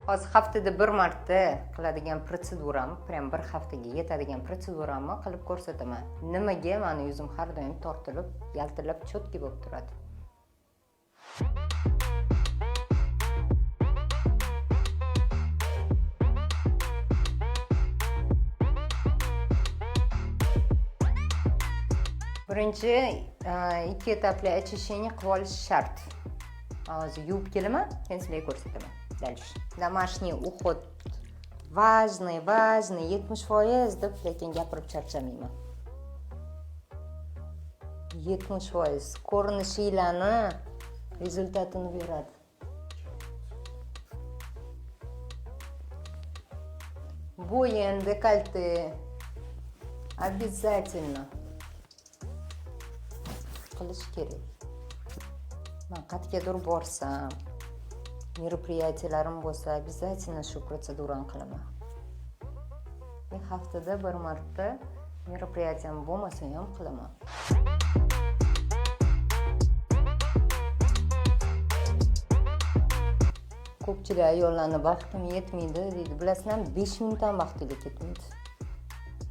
Hozir haftada bir marta qiladigan protseduram, prям bir haftaga yetadigan protseduramni qilib ko'rsataman. Nimaga meni yuzim har doim tortilib, yaltirab, cho'tki bo'lib turadi. Birinchi ikki etapli очищение qilib olish shart. Hozir yuvib kelaman, keyin sizlarga ko'rsataman. Дальше. Домашний уход важный, 70% deb lekin gapirib charchamayman. 70% ko'rinishinglarni rezultatini beradi. Bo'yin, dekolte обязательно qilish kerak. Men qayergadir borsam, meropриятияларым bo'lsa, обязательно shu protsedurani qilaman. Men haftada bir marta meropриятиям bo'lmasa ham qilaman. Ko'pchilik ayollarni vaqtim yetmaydi deydi. Bilasizmi, 5 minutdan vaqtingiz ketmaydi.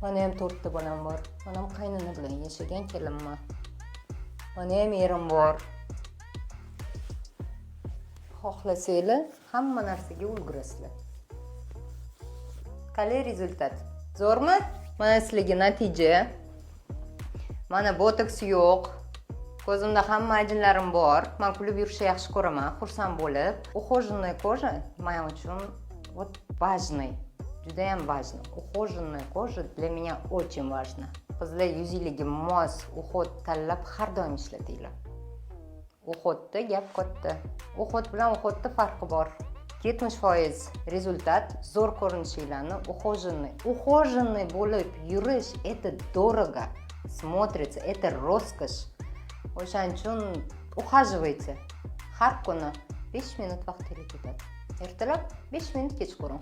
Mana ham 4 ta bolam bor. Mana ham qaynona bilan yashagan kelinman. Mana ham erim bor. Xohlasanglar, hamma narsaga ulgurasizlar. Qanday rezultat? Zo'rmi? Mana sizlarga natija. Mana botoks yo'q. Ko'zimda hamma ajinlarim bor. Men kulib yurishni yaxshi ko'raman, xursand bo'lib. Ухоженная кожа men uchun вот важный. Juda ham важный. Ухоженная кожа для меня очень важна. Qizlar yuzingizga mos уход tanlab har doim ishlatinglar. Uxodda gap katta. Uxod bilan uxodda farqi bor. 70% rezultat zo'r ko'rinishinglarni ухоженный bo'lib yurish это дорого. Смотрится, это роскошь. O'shaning uchun ухаживайте. Har kuni 5 minut vaqtingiz ketadi. Ertalab 5 minut kechqurun.